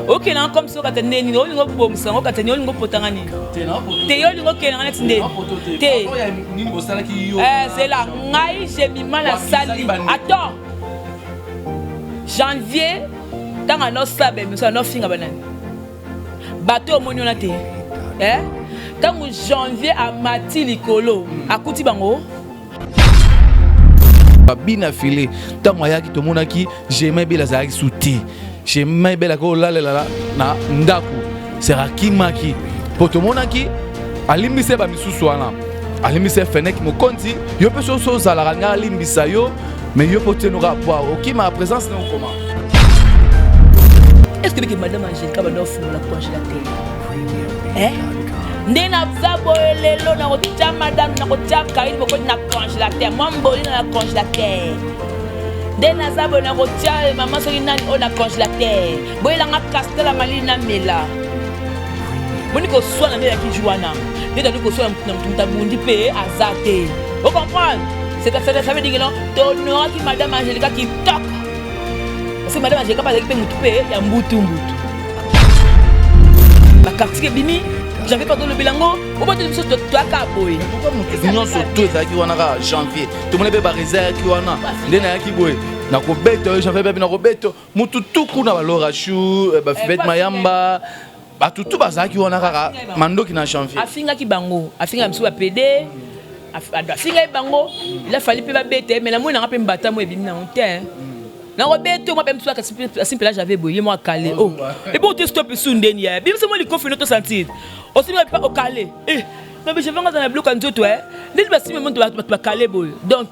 OK na comme ça ka ndeni no lingo bomsa ngo ka tani lingo potanga ni te yo lingo ke na net ndeni te c'est là ngai j'ai mis mal à sali attends janvier tanga no sabe mais no finga banani bateau moni on a te tango janvier à mati likolo akuti bango babina filé tango ayaki tomonaki j'aimais bien la zaki souté j'aimais bien la ko la na ndaku seraki maki potomonaki alimbise ba misusu wana alimbise fenek mo konti yo pe so za la ranga alimbisa yo mais yo potenoka poa OK ma présence non comment est-ce que madame Angelica va nous faire la congélateur ndena zabo lelo na kotia madame na kotia kaili boko na congélateur moi mboli na congélateur ndena zabo na kotia maman soki nani o na congélateur boyela nga castella mali na mela moni ko swana ndela ki juana ndela ko swana mtumta bundi pe azate vous comprenez c'est ça veut dire non t'honora ki madame Angelica qui toque parce que madame Angelica pas avec mutu pe ya mbutu la quartier bimi j'avais pas dans le bilango au bout de tout toi kaboy pourquoi nous surtout ça qui wana janvier tout le monde ba réserve qui wana ndena ki boy na ko beto janvier ba na ko beto mutu tuku na balora chou ba fibet mayamba ba tutu ba za ki wana kaka mandoki na janvier afinga ki bango afinga msu ba PD afinga bango il a fallu pe ba bete mais la moi na pe mbata mo ebimi na honte na robeto moi même soit simple là j'avais boyé moi calé oh et bon tu stop sundeni ya bim c'est moi li confine to sentir aussi pas au calé non mais je vais dans la bloc en tout ouais dis pas si même tu vas calé boy donc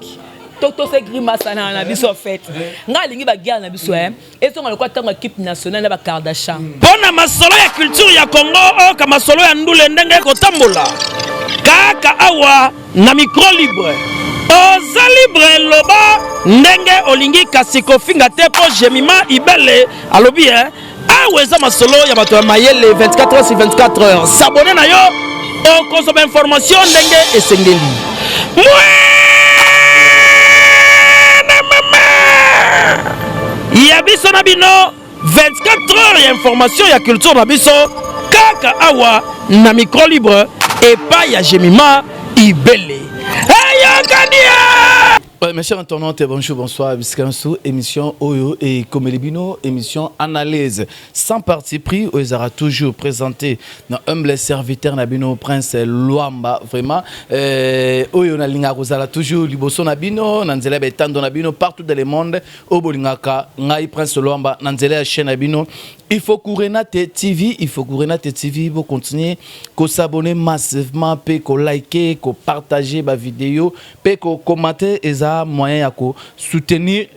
toto fait grimace na biso fait nga lingi ba guerre na biso et so ngalo kwa tanga équipe nationale na ba Kardashian bona masolo ya culture ya Congo o kama masolo ya ndule ndenge ko tambola kaka awa na micro libre oza libre loba ndenge olingi kasiko finga te po jemima ibele alobi aweza masolo ya bato ya mayele 24 heures sur 24 heures s'abonner na yo o consommer information ndenge esengeli ya biso na bino 24 heures ya information ya culture na biso kaka awa na micro libre epa ya jemima ibele mes chers internautes, bonjour, bonsoir, biscansou, émission Oyo et Komelibino, émission analyse sans parti pris, où ils aura toujours présenté dans humble serviteur Nabino Prince Luamba, vraiment. Oyo na linga rosala toujours liboso Nabino, nanzela betando Nabino partout dans le monde, au bolingaka, ngai Prince Luamba, nanzela chaîne Nabino. Il faut courir na TV, il faut courir na TV pour continuer, qu'on s'abonner massivement, puis qu'on liker, qu'on partager ma vidéo, puis qu'on commenter et ça moyen ya ko soutenir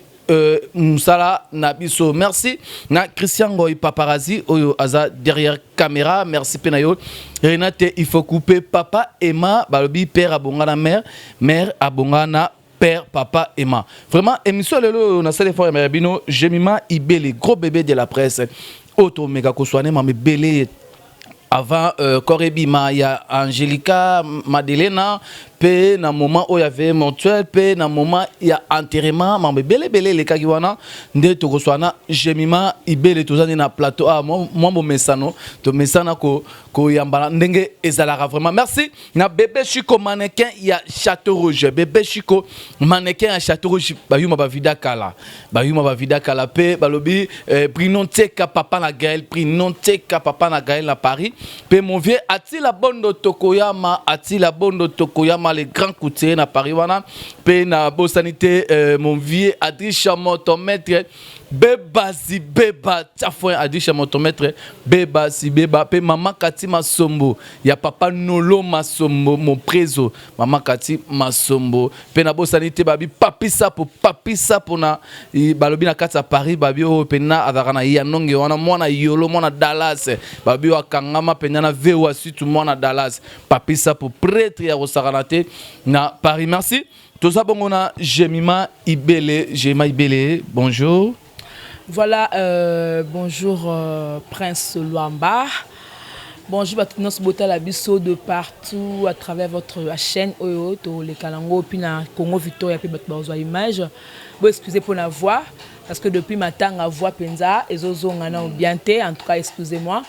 Moussala Nabiso. Merci na Christian Goy Paparazzi oyo aza derrière caméra. Merci Penayo. Renate il faut couper papa Emma balobi père abongana mère abongana père papa Emma. Vraiment émission lelo na sale fois Bino Jemima Ibele gros bébé de la presse. Auto méga koswane mame belé avant Korebima il y a Angelica Madelena pe na moment où il y avait Montuel pe na moment il y a enterrement mambe belé les kagiwana nde to koswana Jemima Ibele tozani na plateau moi mo mesano to mesana ko yambala ndenge ezalaka vraiment merci na bébé Chico mannequin il y a Château Rouge bébé Chico mannequin à Château Rouge bayuma ba vida kala pe balobi Brinon Teka papa na Gaël Brinon Teka papa na Gaël à Paris pe mon vieux Atila Bondo Tokoyama les grands coutiers na Paris wana pe na bosanité mon vieux Adrisha motomètre beba tafouin Adrisha motomètre beba pe maman Kati Masombo ya papa Nolo Masombo mon préso maman Kati Masombo pe na bosanité babi papisa pour na balobi na kati Paris babi o pe na adakana ya nonge wana mwana yolo mwana Dallas babi wa kangama pe na vewa surtout mwana Dallas papisa pour prêtre ya rosaranate na Paris. Merci. Tout ça bon on a Jemima Ibele, bonjour. Voilà, bonjour Prince Luamba. Bonjour à tous nos beautés la biso de partout à travers votre chaîne Oyo to les Kalango puis na Congo Victoria puis votre image. Bon excusez pour la voix. parce que depuis matin à voix penza ezozonga na bien te, en tout cas excusez-moi.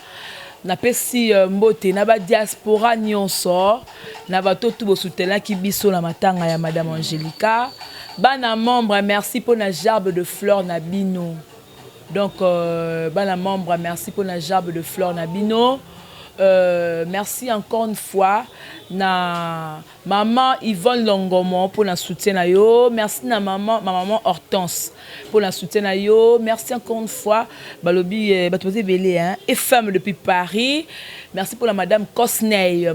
Na pesi mbote na ba diaspora nyonso na ba to tout soutenir ki biso na matanga ya madame Angelica. Bana membre merci pour na gerbe de fleurs na bino. Donc bana membre merci pour na gerbe de fleurs na bino. Merci encore une fois na maman Yvonne Longomo pour la soutien na yo. Merci na ma maman Hortense pour la soutien na yo. Merci encore une fois balobi batosé belé hein et femme depuis Paris. Merci pour la madame Cosney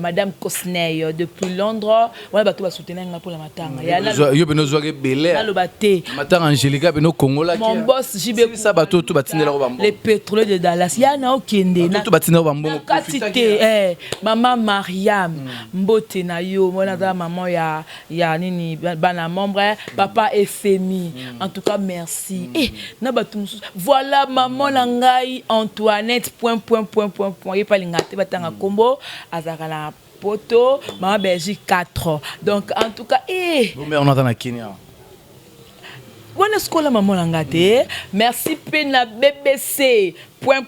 depuis Londres. Voilà bato ba soutenir nga pour la matanga. Yo beno zoage belé. Na lo baté. Matanga Angelica beno Congola. Mon boss JB ça bato tout batindela ko bambo. Les pétroliers de Dallas. Ya na okende na. Tout batindela ko bambo. Maman Mariam mbote na yo mona za maman ya nini bana membre papa FMI en tout cas merci na batu voilà maman langai Antoinette point yepa lingate batanga kombo azaka na poto maman Belgique 4 donc en tout cas mais on entend na Kenya. Bonne scola maman langate merci pena BBC point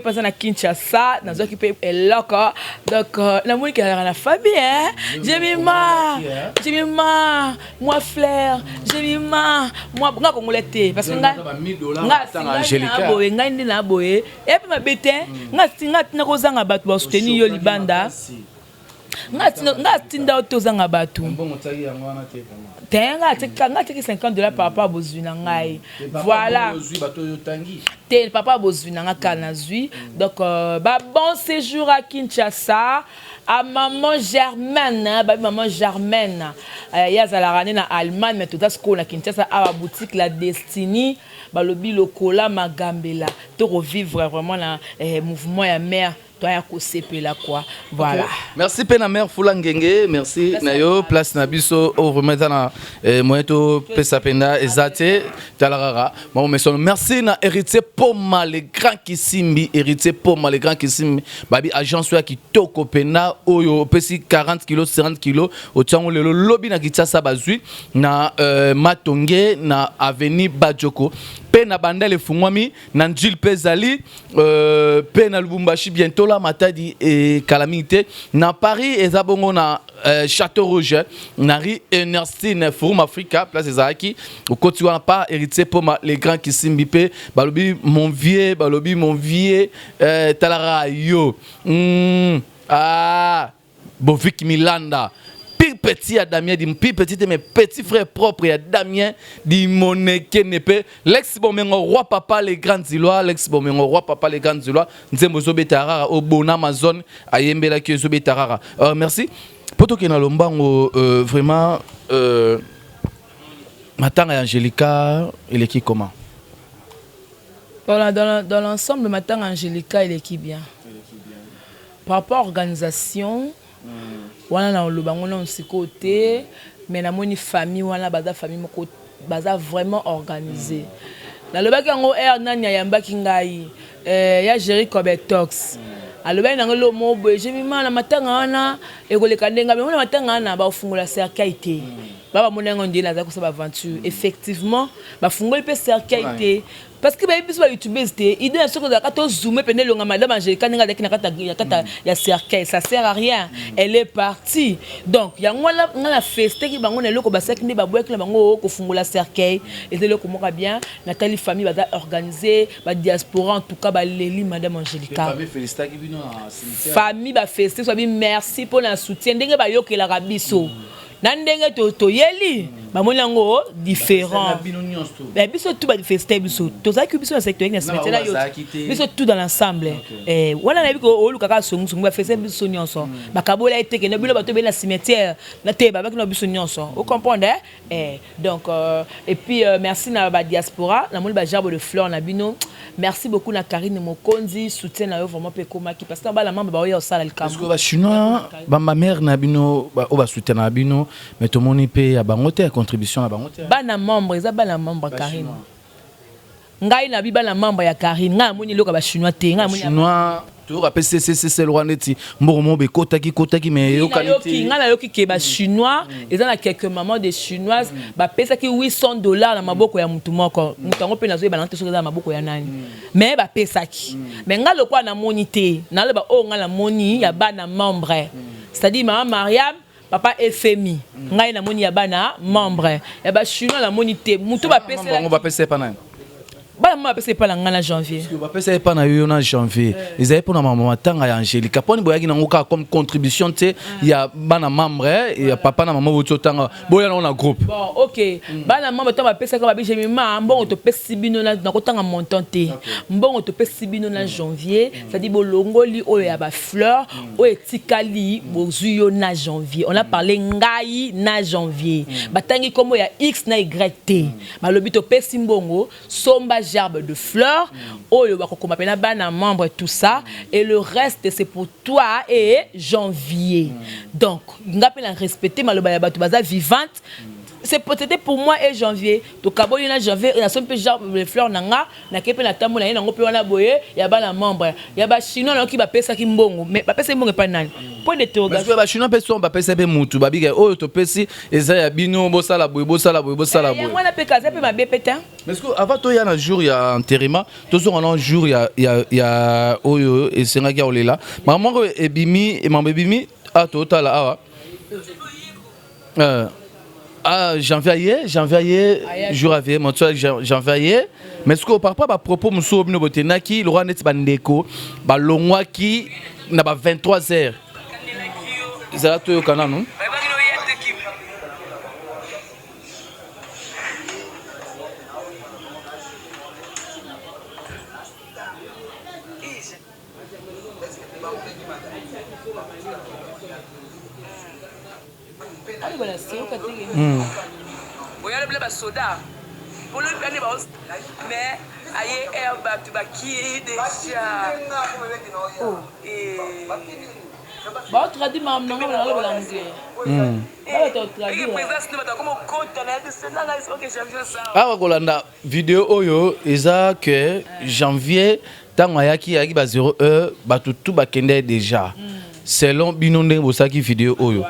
parce na Kinshasa na zo ki pe eloko donc la moi qui a la famille hein j'ai mis moi fleur j'ai mis moi nga kongolete parce que nga Angelica boye nga ndi na boye et puis ma bete nga tinga tina ko zanga batu ba soutenir yo libanda nga tinda otozanga batu tenga teki $50 par rapport à bozuna ngai voilà te papa bozuna nga kana zui donc ba bon séjour à Kinshasa à maman Germaine maman Germaine yazala rane na Allemagne mais tout ça ce qu'on a Kinshasa à la boutique La Destinée balobi lokola magambela to revivre vraiment la mouvement ya mère toi ya ko sepela quoi voilà okay. Merci pena mère Fulangenge merci nayo place na biso au remettre na moyeto pesa penda ezate talarara bon merci na héritier Poma les grands Kisimbi héritier Poma les grands Kisimbi babi agence ya kitoko pena oyo pesi 40 kg 50 kg au tiango lelo lobby na kitasa bazui na Matonge na avenue Bajoko pena bandele fungwami na Njil Pezali pena Lubumbashi bientôt la matadi et calamité na Paris et zabongo na Château Rouge na rue Ernestine Forum Africa place des Aki au côté on pas héritier pour les grands qui simbipe balobi mon vieux talara yo Bovik Milanda pire petit à Damien dit pire petit mais petit frère propre à Damien dit moneke nepe l'ex bomengo roi papa les grandes îlois l'ex bomengo roi papa les grandes îlois nzembo zobetarara au bon Amazon ayembela ki zobetarara merci poto ke na lombango vraiment matanga Angelica il est qui comment dans l'ensemble matanga Angelica il est qui bien par rapport à organisation wana na lobango na côté mais na moni famille wana baza famille moko baza vraiment organisé na lobaki ngo nani yamba kingai ya Jerry Cobetox aloba na ngolo mobo je mima na matanga wana ekoleka ndenga mais na matanga wana ba fungola cercueil te baba monengo ndina za kusaba aventure effectivement ba fungola pe cercueil te parce que ba biso ba youtubers te idée na soko za kato zoomer pene longa madame Angelica ninga dekina kata ya cercueil ça sert à rien elle est partie donc ya ngwana ngala feste ki bango na loko ba saki ne ba boek na bango ko fungola cercueil et de loko moka bien Nathalie famille ba organiser ba diaspora en tout cas ba leli madame Angelica famille félicita ki bino famille ba feste so bi merci pour la soutien ndenge ba yokela rabiso nandenge to yeli ba monango différent mais biso tout ba feste biso to za ki biso na secteur na cimetière yo biso tout dans l'ensemble wana na biko oluka ka songu ba feste biso nyonso bakabola eteke na bilo bato be na cimetière na te ba bakino biso nyonso vous comprenez donc et puis merci na ba diaspora na moni ba gerbe de fleurs na bino merci beaucoup na Karine Mokonzi soutien na yo vraiment pe komaki parce que ba la mamba ba yo sala le camp parce que ba chinois ba ma mère na bino ba soutien na bino mais tout moni pe ya bangote contribution à bangote bana membre eza bana membre Karine ngai na bi bana membre ya Karine nga moni loka ba chinois te nga moni chinois tu rappelles c'est le roi neti mbomo be kotaki mais yo qualité ngana yoki ke ba chinois ils ont quelques mamans des chinoises ba pesa ki $800 na maboko ya mutu moko mutango pe nazo ba nante so na maboko ya nani mais ba pesa ki mais ngalo kwa na monité na le ba o ngala moni ya bana membre c'est-à-dire maman Mariam papa FMI ngai na moni ya bana membre ya ba chinois la monité mutu ba pesa on va pesa pas na bana mama pesa pas na janvier parce que ba pesa pas na yo na janvier ils avaient pour na maman tanga ya Angélique poni boyaki na ngoka comme contribution te ya bana membre et papa na maman boto tanga boya na groupe bon OK bana mama to ba pesa ka ba bi jemima mbongo to pesa bino na ko tanga montant te mbongo to pesa bino na janvier ça dit bolongoli o ya ba fleur o etikali bozuyo na janvier on a parlé ngai na janvier batangi comme ya X na Y T malobi to pesa mbongo somba gerbe de fleurs, membre tout ça, et le reste c'est pour toi et janvier. Donc, on a respecté ma vivante. C'était pour moi et janvier. Donc, quand on a janvier, on a son peu genre de fleurs nanga, na kepe na tambo na on peut on a boyer, y a ba membre, y a ba chinois qui va payer ça qui mbongo, mais ba payer mbongo pas nani. Point d'interrogation. Parce que ba chinois person ba payer be mutu, ba biga o to pesi eza ya bino bo sala boy. Ya moi na pe kaza pe ma bepeta. Mais que avant to ya na jour ya enterrement, to so on jour ya oyo et senga ki olela. Maman ebimi et maman ebimi a total awa. Janvier, jour avié, mon toit janvier. Mais ce que par rapport à propos, monsieur Obino Botenaki, le roi net bandeko, balongwa qui n'a pas 23h. C'est là tout au canal, non? Regarde le soda. Pour le faire, mais aïe, herbe, tu vas qui déjà. Oh, et. Bon, traduis ma maman dans le langue. Ah, Rolanda, vidéo oyo, isa que janvier, tant ayaki ayaki ba 0 heure, ba tout ba kende déjà. Selon binonde bosaki vidéo oyo.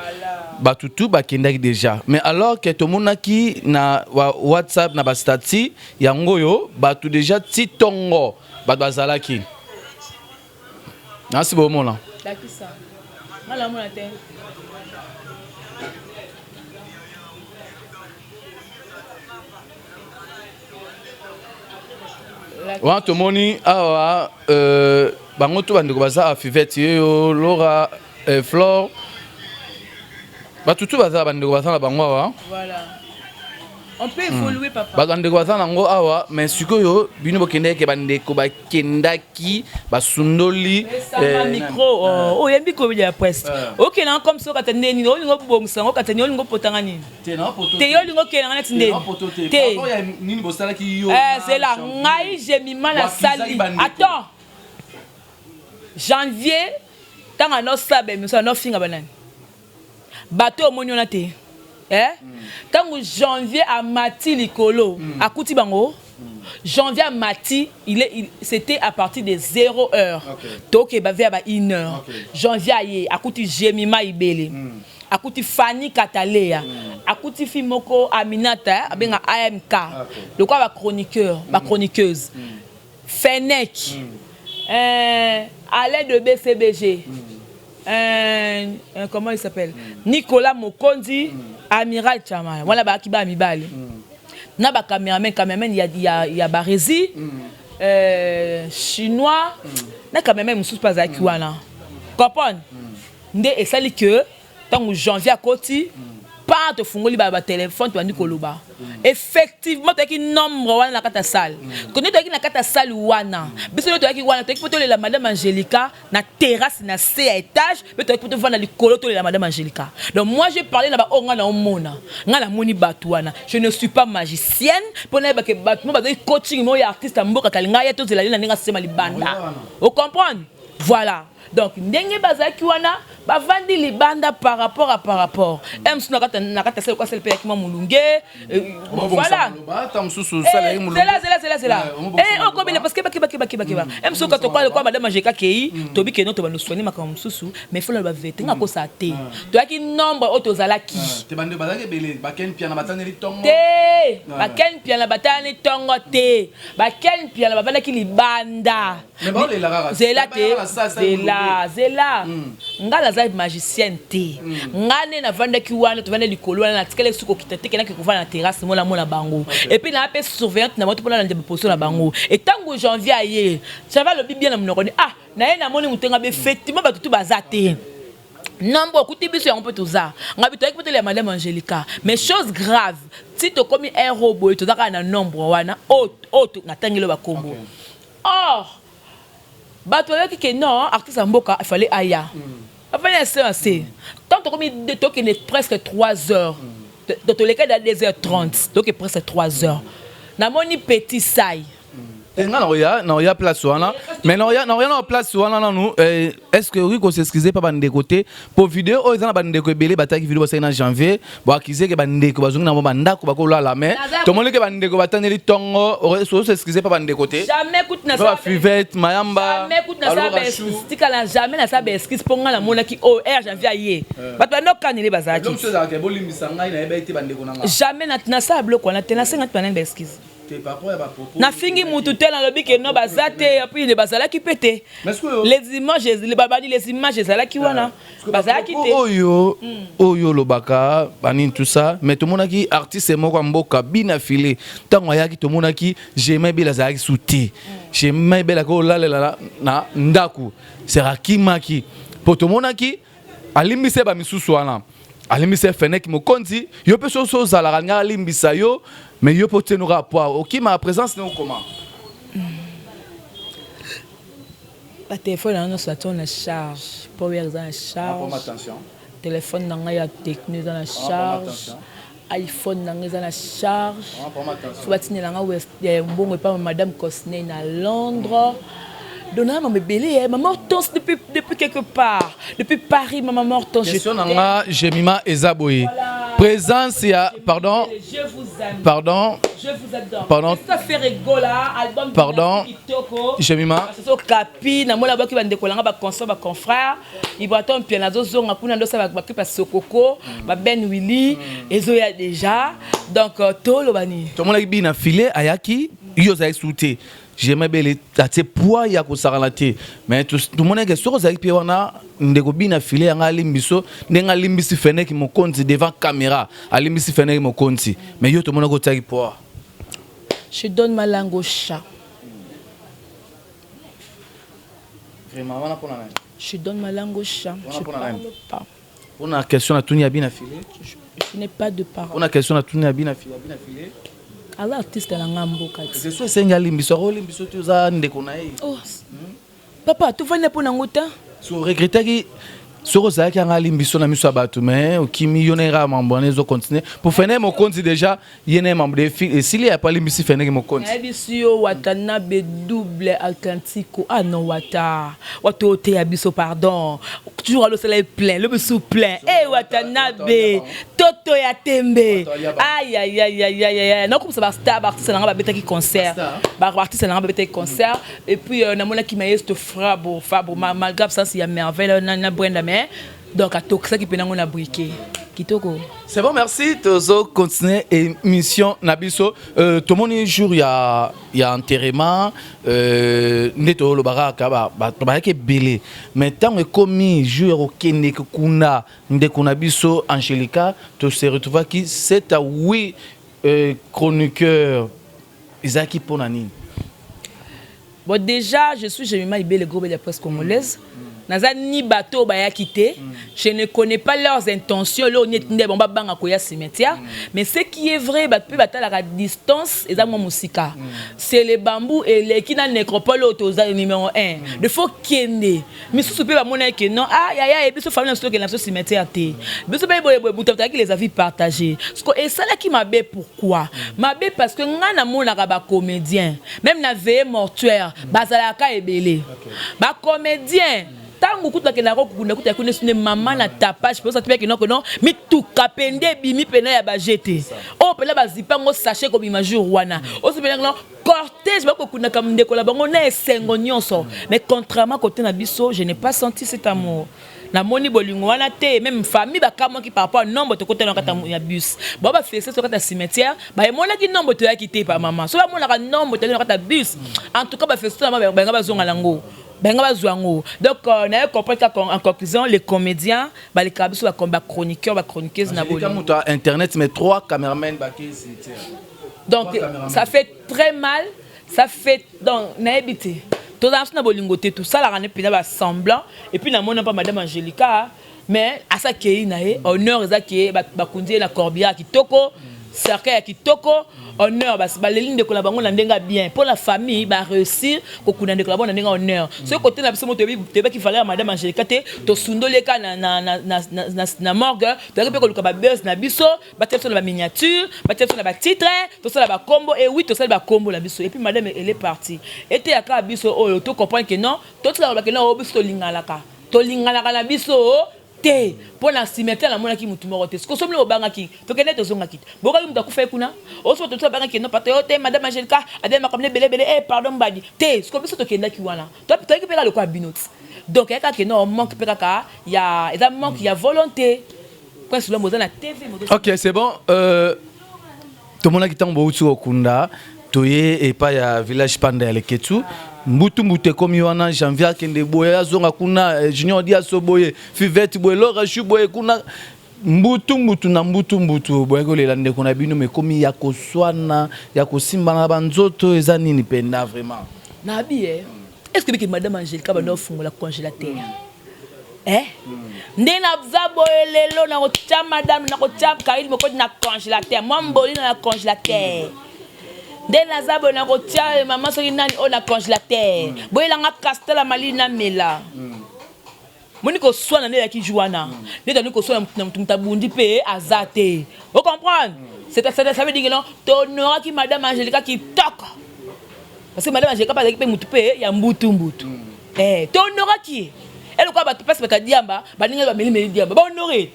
Batutu bakendaki déjà mais alors que tout monde qui na WhatsApp na ba stati yango yo batu déjà titongo bazalaki nasi bo mona daki ça mala mona te wa to moni awa bango to bandeko baza afivete yo Laura Flore Batutu baza bandeko baza na bango awa. Voilà. On peut évoluer papa. Bandeko baza nango awa mais sikoyo bino bokendeki bandeko bakendaki basundoli micro oh yembi ko ya presse. OK na comme ça katende ni olingo bongisa ngo katende olingo potanga ni. Te yo olingo kenanga neti ndeni. Te. Nini bosalaki yo. C'est là ngai jemima na sali. Attends. Janvier tanga no sabe musa no finga banani. Bateau monyo na te tango janvier à mati likolo akuti bango janvier à mati c'était à partir de 0 heure donc ba vers 1 heure janvier aye akuti jemima ibele akuti Fanny Katalea akuti Fimoko Aminata abenga AMK le quoi ba chroniqueur ba chroniqueuse Fennec Alain de BCBG comment il s'appelle Nicolas Mokondi Amiral Chama voilà ba kiba mibali na ba cameraman il y a Barési chinois na cameraman mususu pas aki wana comprendre ndé et ça li que tant janvier à côté pas te fungoli ba téléphone tu andi koloba effectivement tu as qui nombre wana na kata salle connais tu as qui na kata salle wana biso tu as qui wana tu as qui poto la madame Angélica na terrasse na C étage mais tu as qui poto vendre likolo to la madame Angélica donc moi j'ai parlé na ba onga na omona ngala moni batu wana je ne suis pas magicienne pour na ba ke batu ba coaching mo ya artiste mboka kalinga ya to zela na ninga sema libanda vous comprenez voilà donc ndenge bazaki wana bavandi libanda par rapport msu nakata sel kwa sel pe yakima mulunge voilà c'est là eh on combien parce que baki msu ka to kwa madame Jeka Kei to bi keno to ba no soigner makambo msusu mais faut la ba vete ngako sa te to yaki nombre otozalaki te bande bazaki belé baken piana batani tongo te baken piana batani tongo te baken piana bavandaki libanda zela ngala za magicien te ngane na vandaki wana to vanda likolo wana na tikele suko kitete kena ke kuvana na terrasse mona bango et puis na pe surveillante na moto pona na ndebe poso na bango et tango janvier aye ça va le bien na mnoko na ye na moni mutenga be effectivement batutu bazate nombre okuti biso ya mpeto za ngabi to ekpetele ya madame Angelica mais chose grave si to komi un robot to zaka na nombre wana auto na tangelo ba kombo bato avec que non artiste mboka il fallait aya enfin c'est tant to komi de to qui est presque 3 heures dans les cas de 2h30 donc presque 3 heures na moni petit sai non ya place wana mais non ya place wana nous est-ce que oui qu'on s'excuser pas bande côté pour vidéo aux na bande ko belé bataki vidéo ça en janvier bo akize ke bande ko bazungi na banda ko bakola la mais to moni ke bande ko batandeli tongo so s'excuser pas bande côté jamais écoute na ça fivette mayamba jamais écoute na ça stika la jamais na ça excuse ponga la mona ki janvier aye bato no kanile bazaki donc ça ke bolimbisa ngai na eba ite bande ko nanga jamais na ça bloc wana tena 50 banane excuse na fingi mutu te na lobi ke no bazate et puis les bazala qui pété les images ezalaki wana bazalaki te oyo lobaka bani tout ça mais tout monaki artiste moko mboka bina filé tango ayaki to monaki j'aimais bien lazaki souti j'aimais bien la ko la na ndaku sera kimaki pour tout monaki alimbise ba misusu wana alimbise fenek mokonzi yo pe so za la nga alimbisa yo mais yo pote no rapport OK ma présence n'est comment la téléphone na so na charge pour voir dans la charge attention téléphone na ya technique dans la charge iPhone na dans la charge so batine na west mbongo pa madame Cosney na Londres. Donna maman belé maman Hortense depuis quelque part depuis Paris maman Hortense question nanga Jemima Ezaboye présence ya pardon je vous aime pardon je vous adore pardon ça fait rigola album pardon Jemima so kapi na mola baki bande kolanga ba consort ba confrère ibraton piano zo zonga kuna ndo sa ba kipa sokoko ba Ben Willy ezo ya déjà donc tolo bani to mola bi na filé ayaki yo za exouté j'aimais bien les poids ya ko saralate mais tout le monde que sur za pi wana ndeko bina filé nga limbiso ndenga limbisi feneki mo konti devant caméra alimbisi feneki mo konti mais yo to mona ko taki poids je donne ma langue au chat vraiment wana pona nani je donne ma langue au chat je parle pas on a question à Tony Abina filé je n'ai pas de parole on a question à Tony Abina filé alors artiste na ngambo kati c'est so senga limbiso ro limbiso tu za ndeko na ye papa tu vane pona ngota so regretter ki soko za ki anga limbiso na miso abatu mais okimi yonera mambone zo continuer pour finir mon compte déjà yene membre de fil et s'il y a pas limbisi finir mon compte ebisio watana be double atlantico non wata te abiso pardon toujours le soleil plein le biso plein watana be toto ya tembe aïe non comme ça ba star artiste na ba betaki concert ba artiste na ba betaki concert et puis na mona ki maestro Fabo malgré absence il y a merveille na Brenda mais donc à tout ça qui peut nous na briquer kitoko. C'est bon, merci. Tozo continuer émission Nabiso. Tout le monde jour il y a enterrement neto le baraka ba ke belé. Mais tant que commis jour au kene que kuna ndeko Nabiso Angelica to se retrouve qui c'est à oui chroniqueur Isaki Ponani. Bon déjà je suis Jemima Ibé le groupe de la presse congolaise. Nazani bateau baya quitté, je ne connais pas leurs intentions là on est bon ba banga koya cimetière mais ce qui est vrai ba peut batala à distance et ça mon musika c'est les bambous et les qui dans nécropole autoza numéro 1 de faut kende mais sous peut ba mona que non ya et biso famille sur que la cimetière té biso ba boye boutata qui les avis partagés et ça là qui m'a bé pourquoi m'a bé parce que ngana mona ba comédien même na veille mortuaire bazalaka ebelé ba comédien tango kuta ke na kokunda kuta kune sune maman na tapage pour ça tu que non mi tout kapende bimi pena ya ba jeté o pela ba zipango sachet ko bima jour wana o se pena non cortège ba kokunda kam ndeko la bango na esengo nyonso mais contrairement côté na biso je n'ai pas senti cet amour na moni bolingo wana te même famille ba kamo ki par rapport à nombre de côté na kata ya bus ba ba fesse sur kata cimetière ba mona ki nombre to ya kité pa maman so ba mona ka nombre to na kata bus en tout cas ba fesse na ba nga zonga lango benga bazwango donc na comprendre en conclusion les comédiens ba les kabiso ba chroniqueurs ba chroniqueuses na bolingo comme internet mais 3 caméramans ba donc ça fait très mal ça fait donc na habité tout ça na bolingo te tout ça la rane pina ba semblant et puis na mona pas madame Angelica mais à ça qui na honneur za qui ba kundi na corbia kitoko cercle kitoko honneur ba les lignes de collaboration na ndenga bien pour la famille ba réussir ko kuna de collaboration na ndenga honneur ce côté na biso moto te ba ki fallait madame Angelica te to sundoleka na morgue to ka ko ba buzz na biso ba tepso na ba miniature ba tepso na ba titre to ça ba combo et oui to ça ba combo la biso et puis madame elle est partie était aka biso oh to comprendre que non to ça ba que non biso lingalaka to lingalaka na biso pour la cimetière la mona ki mutu moko te ko somle obanga ki to kene to zonga ki boka mutu akufa kuna o so to banga ki no patriote madame Angelica adema comme belé pardon badi te ko biso to kenda ki wana to ki peka le ko binot donc eka ke no manque peka ka ya eza manque ya volonté quand sur le moza na TV OK c'est bon to mona ki tambo utu okunda toye et pas ya village panda le ketu mbutu komi wana janvier kende boye azonga kuna junior dia soboye fivete boye lora chu boye kuna mbutu boye ko lela ndeko na bino me komi ya koswana ya kosimba na banzoto eza nini penda vraiment na bien est-ce que madame Angelica ba no fungola congélateur ndena bzabo lelo na kotia madame na kotia kaili moko na congélateur moi mboli na congélateur dès la zabo na kotia maman soki nani on a congélateur boyelanga castela malina mela moni ko swana ne ya ki juana ne tani ko swana mutabundi pe azate vous comprenez ça veut dire que non tonora ki madame Angelica qui toque parce que madame Angelica pas ki pe mutu pe ya mbutu tonora ki elle ko ba passe ba diamba ba ninga ba meli diamba ba honorer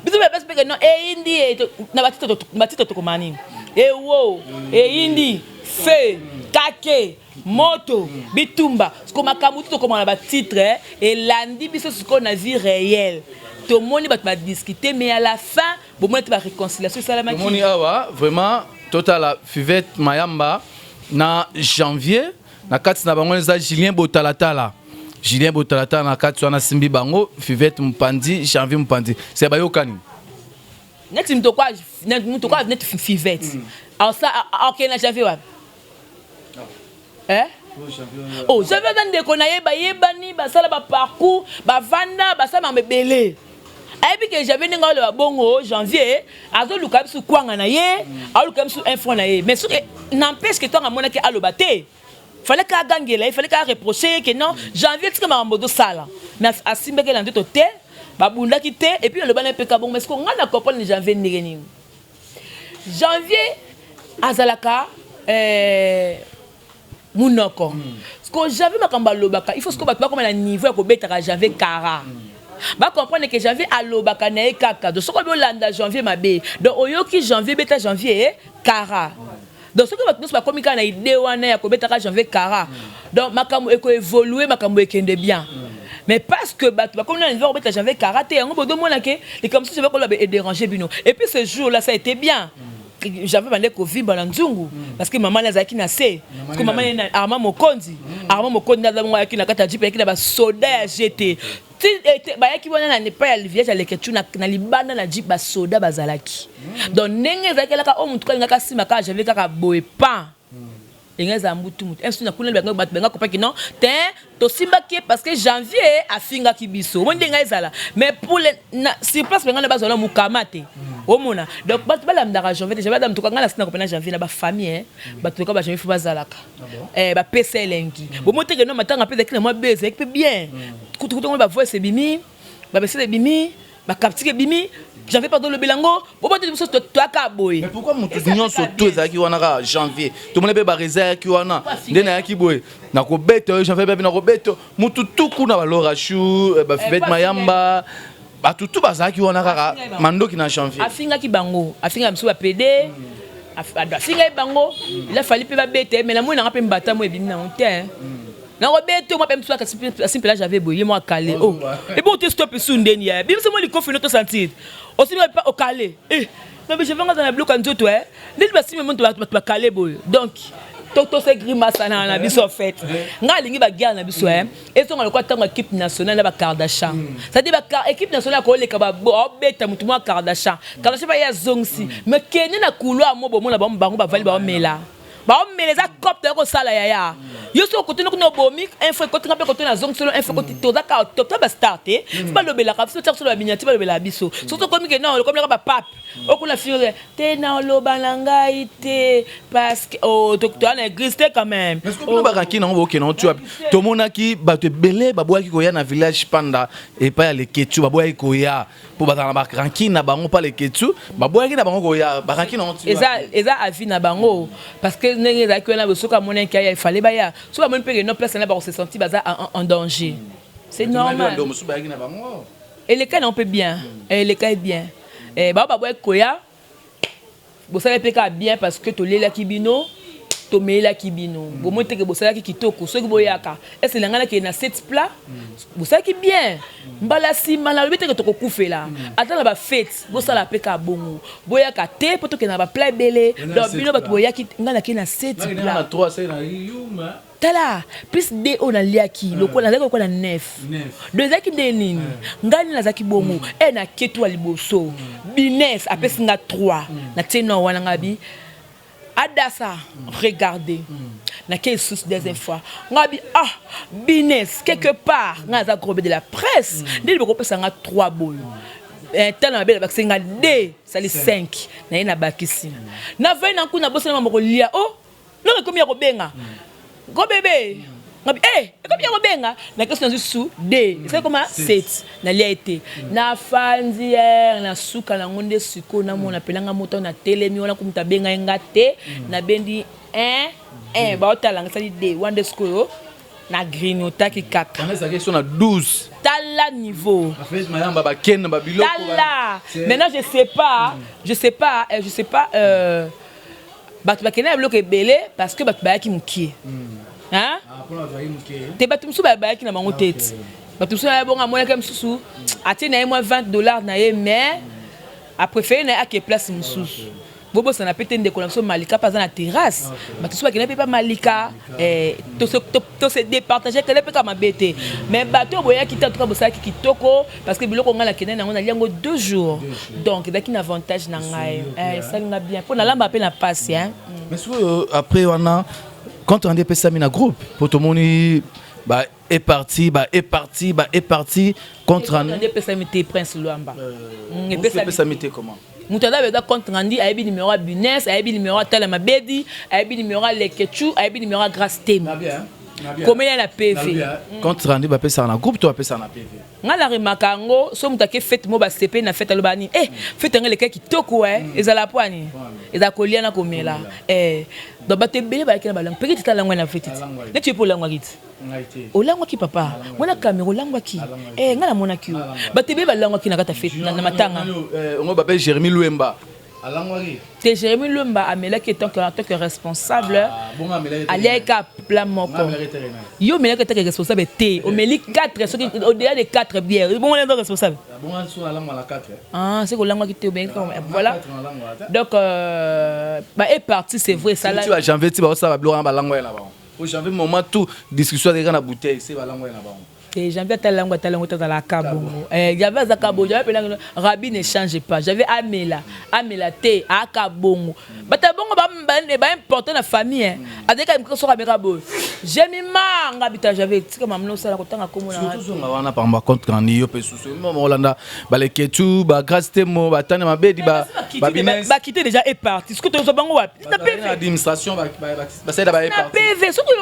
biso ba passe pe non indi na batito to komani ewo indi fe kake moto bitumba ce makambo tout comme on a titre et landi biso ce qu'on a vie réelle tout le monde va discuter mais à la fin bon moi tu vas réconciliation ça la maki moni awa vraiment total fivette mayamba na janvier na kati na bango za Julien Botalatala na kati wana simbi bango fivette mpandi janvier mpandi c'est bayokani net mto kwa net fivette alors ça OK na janvier wa oh janvier dans de kona yebani basala ba parcours ba vanda basala mabele et puis que j'avais ninga le bongo janvier azo luka bisu kwanga na ye a luka bisu info na ye mais n'empêche que toi amona ke alobate fallait ka gangela il fallait ka reprocher que non janvier tika mambo do sala mais asimbe ke lande to te babunda ki te et puis le bana peka bon mais ce qu'on a comprendre janvier ndengeni janvier azalaka munoko ce que j'avais makamba lobaka il faut ce que batwa comme na niveau ya ko betaka janvier kara ba comprendre que janvier alobaka na e kaka donc ce que bolanda janvier mabe donc oyoki janvier beta janvier kara donc ce que batwa ba komika na idée wana ya ko betaka janvier kara donc makambo eko évoluer makambo ekende bien mais parce que comme on a niveau beta janvier karaté on bodo mona ke et comme si je vais ko ba déranger bino et puis ce jour là ça a été bien j'avais demandé ko vimba na nzungu parce que maman nazaki na se parce que maman na arma mokonzi na mwa yaki na kata jipe yaki na ba soda ya GT ba yaki wana na ne pas ya village ya leketu na libanda na jipe ba soda bazalaki donc ndenge zaki la ka o mutuka ngaka sima ka j'avais kaka boye pas ingeza mbutu est-ce na kuna ba benga ko pa ki non to simba ki parce que janvier a finga ki biso mo ndenga ezala mais pour si place benga na bazona mukamate omona donc bat bala mdara janvier j'avais dame to kanga na sina ko pena janvier na ba famille bat to ka ba janvier faut bazalaka ba pesa elengi bo mote que non matanga pe de moi beze bien kutu ba voix c'est bimi ba bese bimi ba captique bimi Janvier pardon le belango, bobo te biso toi ka boy. Mais pourquoi mon tout surtout ezaki wana janvier. Tout monde ba réserve ki wana. Ndena yaki boy. Na ko beto janvier ba na ko beto. Mutu tuku na balora chou, ba fibet mayamba. Ba tutu bazaki wana kaka mandoki na janvier. Afinga ki bango, afinga biso ba PD. Afinga bango, il a fallu pe ba bete mais la moi na pe mbata mo ebimi na honte. Na robeto moi même soit simple là j'avais boyé moi calé. Oh. Et bon tu stop sundeni ya. Bim c'est moi li confine to sentir. Aussi pas au calé. Eh, mais je vais dans la bloc en tout toi. Dis pas si même tu vas calé boy. Donc toto se grimace na biso fait. Nga lingi ba guerre na biso hein. Et so ngalo kwa tanga équipe nationale na ba Kardashian. Ça dit ba équipe nationale ko le ka ba beta mutu mo Kardashian. Kardashian ba ya zongsi. Mais kene na couloir mo bo mo na ba mbango ba vali ba mela. Ba mela za copte ko sala ya. Yo so ko tino ko no bomi info ko tinga pe ko tona zongsi lo info ko toza ka top ba starter. Pas le bela ka so tsa so ba minyati ba le bela biso. Surtout comme que non comme ba pape. Okuna fure te na loba nanga ite parce que oh docteur na existe quand même. Est-ce que vous ba ki na ngo non tu to monaki ba te belé ba boaki ko ya na village panda et pas les ketu ba boaki ko ya pour ba na ba ranki na bango pas les ketu ba boaki na bango ko ya ba ranki non tu eza avis na bango parce que nenge za ko na bosoka monen ki ya il fallait ba ya so ba mon pe no place na ba se sentir baza en danger. C'est normal. Et les cas on peut bien. Et les cas est bien. Eh ba boy koya bo sala peka bien parce que to lela kibino to mela kibino bo monte ke bo sala ki kitoko so ki boyaka et c'est langa ki na 7 plat bo sala ki bien mbala sima na lobete ke to ko kufela ata na ba fête bo sala peka bongo boyaka te poto ke na ba plat belé donc bino ba to boyaki ngana ki na 7 plat na 3 c'est na yuma tala plus de on a liaki lokola zaki lokola 9 deux zaki de nini ngani na zaki bongo e na ketu aliboso bines apesi nga 3 na teno wana ngabi adasa regardez na quelle source des fois ngabi bines quelque part nga za gros de la presse ndeli boko pesa nga 3 boy tel na bela bakisi nga D ça les 5 na ina bakisi na vai na kuna bosa na moko lia oh non comme ya kobenga go bébé ngabi comme ya kobenga na question sous D c'est comme 7 na lia été na fandière na suka na ngonde siko na mona pelanga moto na telemi wana kumta benga ngate na bendi 1 ba otala ngasali D one score na grignota ki kaka on est question na 12 tala niveau affaire mayamba ba ken ba biloko tala maintenant je sais pas batu bakena bloqué belé parce que batu bayaki mukie hein te batu musu bayaki na bango tete batu musu na bonga moya comme susu ati na moi $20 na ye mais a préféré na ake place musu bobo ça na pété ndeko na so malika pas na terrasse batu musu bakena pas malika to se départager que le pe kama bete mais bato boyaki tant ka bosaki kitoko parce que biloko ngala kena na ngona liango 2 jours donc daki na avantage na ngai ça nga bien pour na lamba pe na passe hein mais après on a quand on dit pesa mina groupe pour tout monde bah est parti contre on dit pesa mité prince Luamba pesa mité comment mutada beda contre Randi aibi numéro Bunes aibi numéro Tala Mabedi aibi numéro Lekechu aibi numéro Grace Tem combien la PV contre Randi ba pesa na groupe toi pesa na PV ngala remaka ngo so mutake fête mo ba CP na fête alobani fête ngale ki toko ezala poani eza kolia na komela donc ba te belé ba kina ba lang petit ta langwa na fête ne tu pour langwa kit olangwa ki papa mona kamera olangwa ki ngala mona ki ba te belé ba langwa ki na kata fête na matanga ngo ba pe Jérémy Luemba te Jérémy Luemba amela qui est en tant que responsable aliaka plan moko yo mela que est responsable te o meli 4 au-delà de 4 bières bon on est responsable c'est que langwa qui te bien voilà donc est parti c'est vrai ça là tu as janvier tu vas ça va bloquer ba langwa là ba au janvier moment tout discussion de na bouteille c'est ba langwa là ba j'avais talangwa dans la cabo j'avais za cabo j'avais Rabi ne change pas j'avais Amela te a kabongo bata bongo ba important na famille avec ka so kamera bo j'ai mis manga bita j'avais tika mamno sala ko tanga komo na surtout nga wana par contre ngani yo pe susu mo Holanda ba le ketu ba Grace Temo ba tane mabedi ba Bines ba quitter déjà est parti ce que tu so bango wapi na PV administration ba ça da ba est parti PV surtout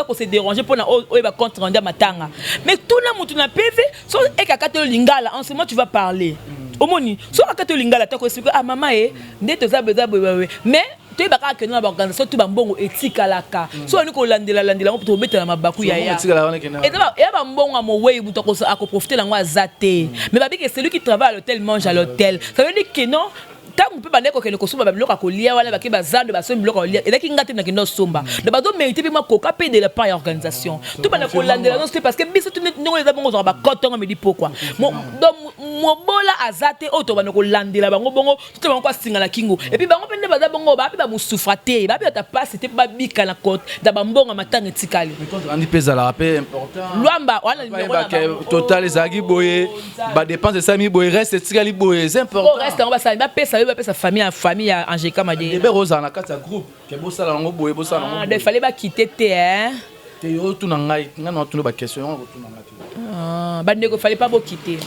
on se déranger pour na o ba contre rendre matanga mais tout na mutu na PV so ekakate lingala en ce moment tu vas parler omoni so akata lingala ta ko expliquer ah maman nde toza beza boye mais tu baka que nous organisation tu bambongo etikalaka so ni ko landela ngo to betela mabaku ya et ba mbongo amowe buto ko ako profiter lango azate mais babi que celui qui travaille à l'hôtel mange à l'hôtel ça veut dire que non tant on peut pas dire que le kosuba ba biloko kolia wala ba ke bazando ba so biloko kolia et là ki ngate na kindo somba de ba do mériter ma koka pe de la pas organisation tout ba na ko landela non c'est parce que biso tu non les abongo zo ba kotonga me dit pourquoi donc mo bola azate auto ba na ko landela bango bongo tout ba ko singala kingo et puis bango pende ba za bongo ba pe ba musufate ba pe ta passe c'était pas bika na côte da ba mbonga matanga etikali mais quand on dit pesa la rappel important luamba wana numéro na total ezagi boye ba dépense de 5000 boye reste etikali boye c'est important reste on va ça ba pesa ba pesa famille à Angeka Madé et ben Rosa na kata groupe ke bossa la ngo boye bossa la ngo il fallait pas quitter hein te yo tu na ngai ngana tu ba question ngo tu na ngati ba ndeko fallait pas beau quitter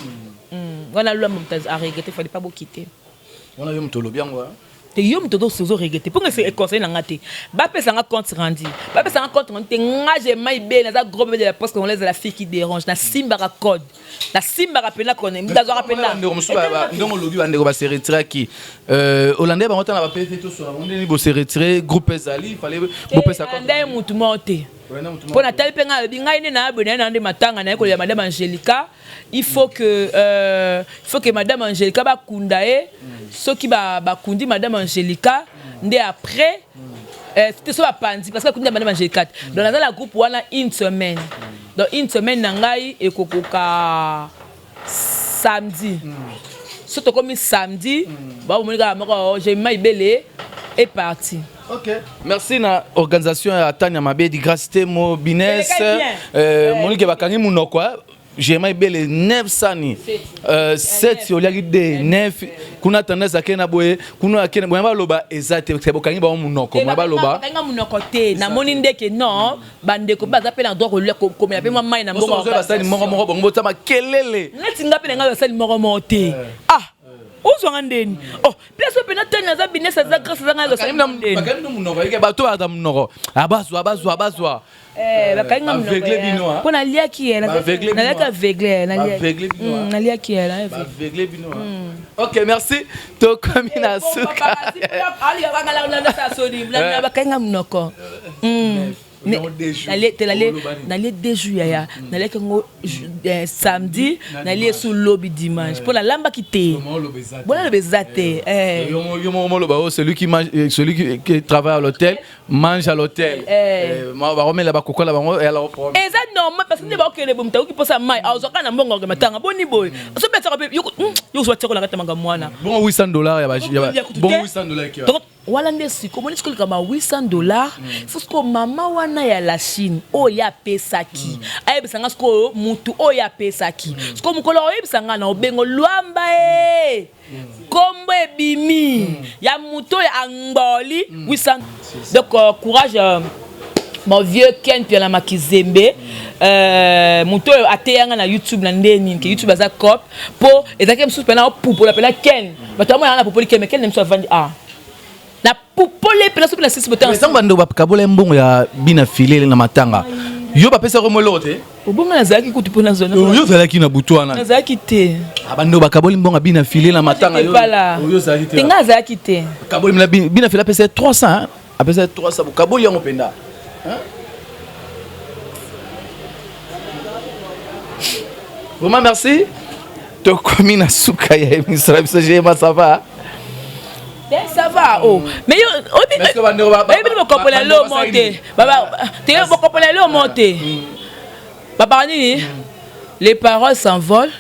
wana lwa mutaz a regretter fallait pas beau quitter wana yo mtolo biango te yo mtodo sozo regretter pour que c'est conseil na ngati ba pesa nga compte rendu ba pesa nga compte rendu ngaje mai be na za gros bébé de la poste congolaise de la fille qui dérange na simba ka code na simba ka pena connaît ndazo ka pena ndongo lobi ba ndeko ba se retirer qui hollandais ba ngota na ba pete to so on ni bo se retirer groupe ezali fallait bo pesa compte ndai mutu monte pour na tali penga bi ngai ne na abona na ndé matanga na ko ya madame Angelica il faut que madame Angelica ba kundae ceux qui ba kundi madame Angelica ndé après c'était sur la pandi parce que kundi madame Angelica dans la groupe wana une semaine donc une semaine na ngai et kokoka samedi surtout comme samedi ba monika moko j'ai mai belé est parti. Ok, merci na organisation à Tanya Mabedi Gracité Mo Bines Monique Bakangi Munoko j'ai mai belé 900 ni 7 au lieu de 9 kuna tendance akena boye kuna akena boye ba loba exact c'est bokangi ba munoko ba loba nga munoko te na moni ndeke non bande ko baza pe na droit ko me apema mai na mbongo ba sali moko bongo tama kelele neti nga pe nga sali moko te ah uzwa ndeni oh peso pe na tanya za binesa za grâce za nga za ndeni bakani munoko yeke ba to ba munoko abazwa bakangi nga munoko po na lia ki na lia aveugle na lia ki aveugle bino ok merci to komina suka ali ga sodi bakangi nga munoko N'allez dès juillet, n'allez que samedi, n'allez sous lobby dimanche. Pour la lamba qui t'est. Voilà le bezate. Celui qui travaille à l'hôtel mange à l'hôtel. Moi, on va remettre là-bas coco là-bas et alors. Et ça normal parce que n'est pas que les bons qui pensent à mai. Alors quand on a bon gars matanga boni boy. Ça peut être yo soit tiko la kata manga mwana. Bon $800 bon $800 qui. Wala ndesi komoni skoli kama $800 fusko mama wana ya la Chine o ya pesaki ayebisanga sko mutu o ya pesaki sko mukolo oyebisanga na obengo lwamba kombo ebimi ya mutu ya angoli 800 donc courage mon vieux Ken puis la Makizembe mutu ateyanga na YouTube na ndeni ke YouTube aza cop po ezake msusu pena popo la pena Ken batamo na popo Ken mais Ken nemso vandi na popole pela so pela sisi botan mais samba ndo bakabola mbongo ya bina filele na matanga yo ba pesa remolo te obonga na zaki kutu pona zona yo zalaki na butwana na zaki te abando bakabola mbongo bina filele na matanga yo zalaki te tenga zaki te kabola bina filele pesa 300 a pesa 300 kabola yango penda vraiment merci to komina suka ya emisra biso jema ça va. Ça va, oh. Mais yo, les paroles s'envolent,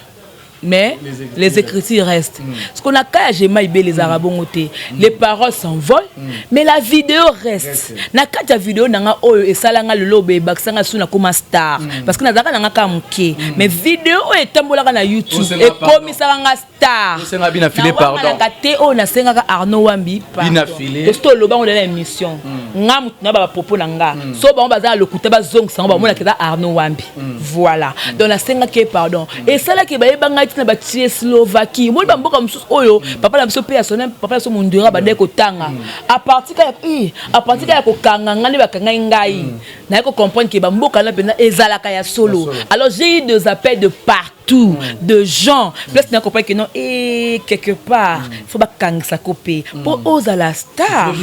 mais les écritures restent. Ce qu'on a qu'à Gemaïbé les Arabongoté, les paroles s'envolent, mais la vidéo reste. Na kata vidéo nanga oyo et salanga le lobe baksanga suna comme star parce que na zaka nanga kamuke mais vidéo est tambola na YouTube et comme saranga star. C'est na bina filé pardon. Na kate o na senga Arnaud Wambi bina filé. Esto loba on de l'émission. Ngam na ba propos nanga. So ba on baza le kuta ba zong sanga ba mona keza Arnaud Wambi. Voilà. Donc na senga ke pardon. Et ça là ke ba yebanga na ba Slovaquie moi ba mboka msusu oyo papa na biso pe personnel papa so mundura ba ndeko tanga à partir ya ko kanga ngani ba kanga ngai na ko comprendre que ba mboka na pena ezalaka ya solo alors j'ai eu des appels de partout tout, de gens. Place n'a compris que non, et quelque part, il faut pas kangisa kopé. Pour oser la star,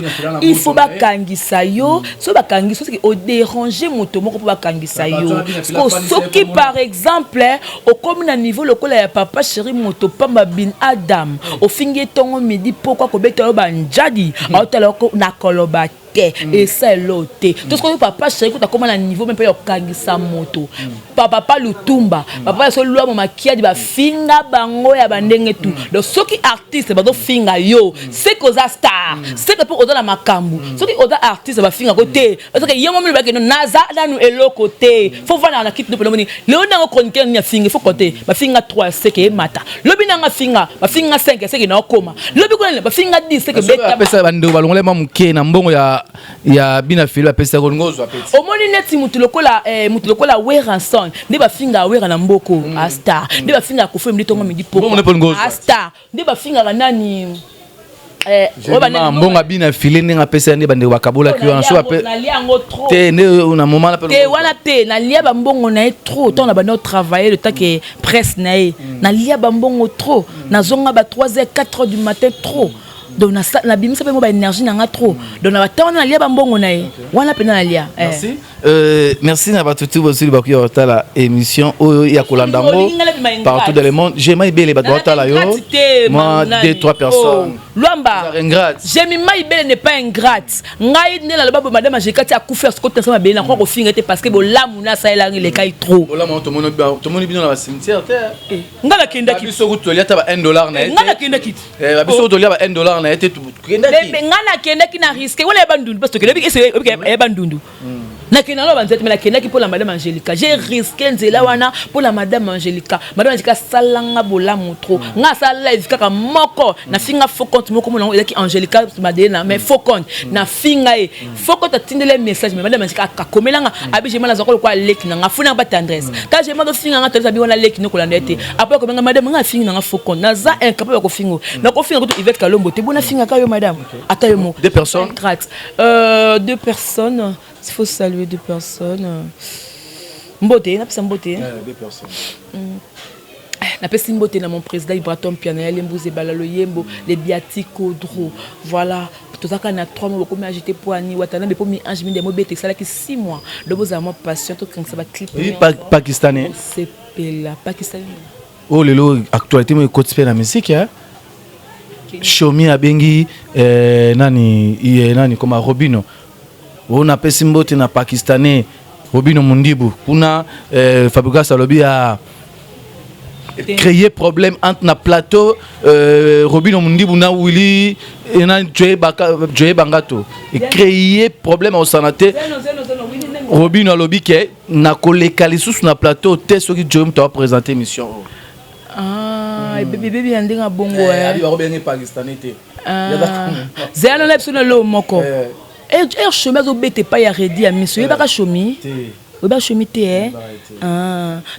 il faut pas kangisa yo. So ba kangisa, c'est au déranger moto, mon pour pas kangisa yo. Ce qui par exemple, au comme na niveau le col papa chéri moto pamba bin Adam, au finge tongo midi pourquoi ko beto ba njadi, au talo na koloba. Et c'est l'autre. Tout ce que papa chéri, tu as comment à niveau même pas au kangisa moto. Papa pas lutumba. Papa so loi mon maquillage di ba finga bango ya bandenge tout. Donc ceux qui artistes ba do finga yo, c'est cause star. C'est que pour oza la makambu. Ceux qui oza artiste ba finga côté. Parce que yemo mi ba que naza na nous elo côté. Faut voir na kit no pelomoni. Le on a chroniqueur ni finga faut côté. Ba finga 3 c'est que mata. Le bi na finga, ba finga 5 c'est que na koma. Le bi ko ba finga 10 c'est que beta. Pesa bando balongole mamuke na mbongo ya bina filo apesa kongozo apesa omoni neti mutu lokola Weranson nde bafinga wera na mboko a star nde bafinga kofe mdi tongo midi poko a star nde bafinga nani mbonga bina file ndenga pesa nde bande wakabola ki wana so apesa te ne una moment te wana te na lia ba mbongo na trop tant na bande travailler le temps que presse na lia ba mbongo trop na zonga ba 3h 4h du matin trop. Donc na bimisa pe mo ba énergie na nga trop. Donc na ba na lia ba mbongo na ye. Wana pe na lia. Merci. Merci na batutu bosili bakuya otala émission oyo ya kolandango partout dans le monde. J'aime bien les batala yo. Moi 2-3 personnes. Luamba. J'aime mai belle n'est pas ingrate. Ngai ne la baba madame Jekati a couvert ce côté ça belle na ko finga te parce que bo lamuna ça ela les kai trop. Bo lamuna to mono bino na cimetière te. Ngala kenda ki. Biso kutolia ta ba $1 na été. Ngala kenda ki. Biso kutolia ba $1 na été tout. Ngala kenda ki na risque. Wala bandundu parce que lebi c'est bandundu. Na kenda lo banzete mais la kenda ki pour la madame Angelica. J'ai risqué nzela wana pour la madame Angelica. Madame Angelica salanga bola motro. Nga sa live kaka moko na finga faux compte moko mo ki Angelica madena mais faux compte na finga e. Faux compte atindele message mais madame Angelica ka komelanga abi je mala zako kwa leki na ngafuna ba tendresse. Quand je mando finga nga toza bi wana leki no ko la ndete. Après ko menga madame nga finga nga faux compte. Na za incapable ko fingo. Na ko finga ko Yvette Kalombo te bona finga ka yo madame. Atayo mo. Deux personnes. Deux personnes. Il faut saluer 2 personnes. Mbote, n'a pas Mbote. 2 personnes. N'a pas Mbote na mon président Ibraton Piana, Lembouzé Balalo Yembo, les Biatiko Dro. Voilà. Tout ça qu'on a 3 mois comme agité pour Annie Watana mais pour mi ange mi des mots bêtes ça là qui 6 mois. De vos amants patients tout quand ça va clip. Oui, pakistanais. C'est là pakistanais. Oh lelo actualité mo côté la musique hein. Shomi abengi nani comme Robino. On a pesi mbote na pakistanais Robino Mundibu kuna Fabregas alobi a créer problème entre na plateau Robino Mundibu na Willy et na Joe Bangato et créer problème au sanate Robino alobi ke na koleka lisusu na plateau te soki Joe mta présenter émission bébé andinga bongo abi ba robeni pakistanais te zéano lepsuna lo moko et chemin au bête pas ya ready à monsieur ba ka chomi ba chomi te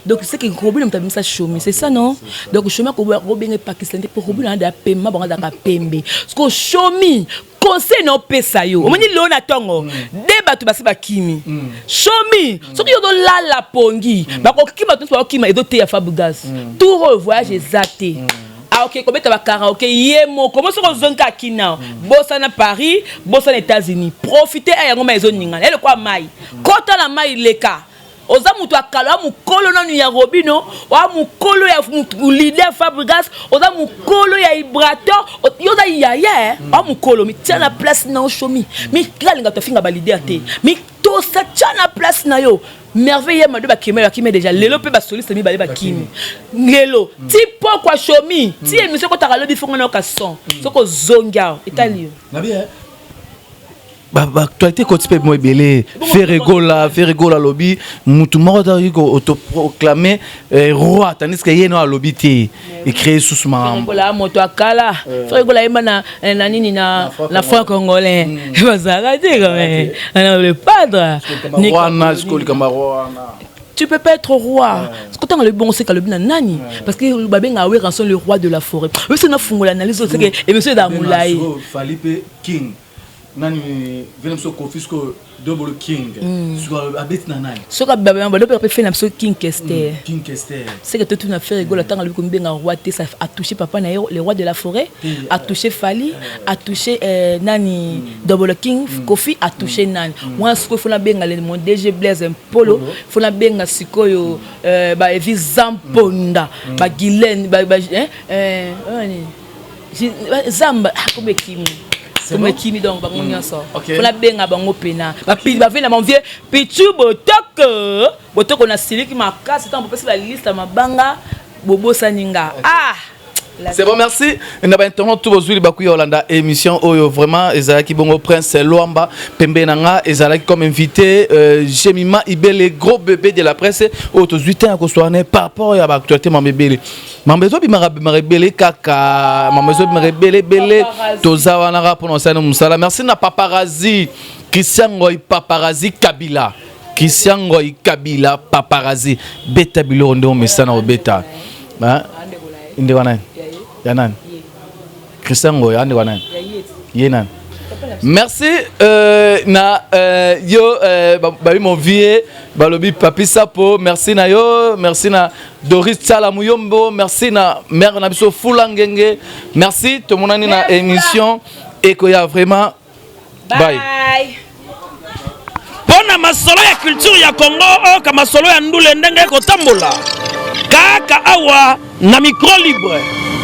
donc c'est que Robin m'a ça chomi c'est ça non donc chemin ko Robin pakistanais pour Robin da pemba ba da ka pembe parce que chomi conseil non pesa yo omoni lo na tongo débat to basi ba kimi chomi so ki yo do la pongi ba ko kima to ba kima e do te ya Fabregas tout revoyage exacté. Ah ok, comment tu vas karaoké yemo comment se zonka kina bossa na Paris bossa na États-Unis profiter à ngoma ezo ninga elle quoi mai kota na mai leka oza mutu akala mukolo nanu ya Robino wa mukolo ya leader Fabregas oza mukolo ya Ibraton yoza yaya wa mukolo mi tia na place na chomi mi kalinga to finga ba leader te mi to sa tia na place na yo merveille mado ba kime déjà lelo pe ba soliste mi ba kimi ngelo ti pokwa chomi ti émission ko takalo di fonga na ka son soko zonga italien na bien actualité côté pe mo belé Ferregola lobby mutu moko da ko autoproclamer roi tandis que yeno a lobby té et créer sous ma Ferregola moto akala Ferregola yema na nini na foi congolais bazaka te quand même le padre Nicolas Cameroun. Tu peux pas être roi. Parce que tant le bon c'est que le bien nani parce que babé a Weranson le roi de la forêt. Oui c'est na fungola analyse c'est que et monsieur Damoulaye Falipe King nani venam so confisco double king sur abet nanani soka baba mbalo pe fait na so king Kester c'est que tout na fait rigolo tant lui comme bien roi ça a touché papa na le roi de la forêt a touché Fali a touché nani double king Kofi a touché nani moi ce que faut na benga le mon DG Blaise Polo faut na benga sikoyo ba Evi Zamponda ba Gilen ba Zamba comme Kimi comme Kimi donc ba ngonyoso faut la benga bango pena ba vena mon vieux pichu botoko na sili ki makasi tant pour la liste mabanga bobo saninga c'est bon, merci. On a internet tous vos huiles bakuya Hollanda émission Oyo vraiment ezalaki bongo Prince Luamba Pembe nanga ezalaki comme invité Jemima Ibele gros bébé de la presse au to 8 ans ko soane par rapport à l'actualité Mambebele. Mambezo bi marebele kaka Mambezo bi marebele bele toza wana ra prononcer no musala. Merci na paparazzi Christian Ngoy paparazzi Kabila. Christian Ngoy Kabila paparazzi beta bilondo mesana obeta. Hein? Inde wana Yanan Christian Ngoy ande wana Yenan merci na yo babi mon vieux balobi papi sapo merci na yo merci na Doris Tsala Muyombo merci na mère na biso Fulangenge merci tout mon ani na émission et que ya vraiment bye pona masolo ya culture ya Congo ka masolo ya ndule ndenge ko tambola kaka awa na micro libre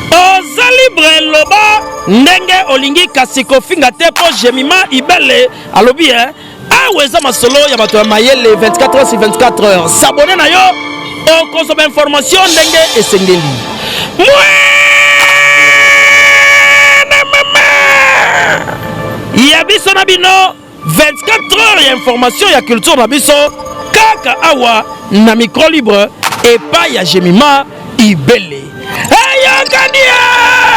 oza libre loba ndenge olingi kasi kofinga te po Jemima Ibele alobi aweza masolo ya bato ya mayele 24 heures sur 24 heures s'abonner na yo o consommer information ndenge esengeli ya biso na bino 24 heures ya information ya culture na biso kaka awa na micro libre et pas ya Jemima Ibele.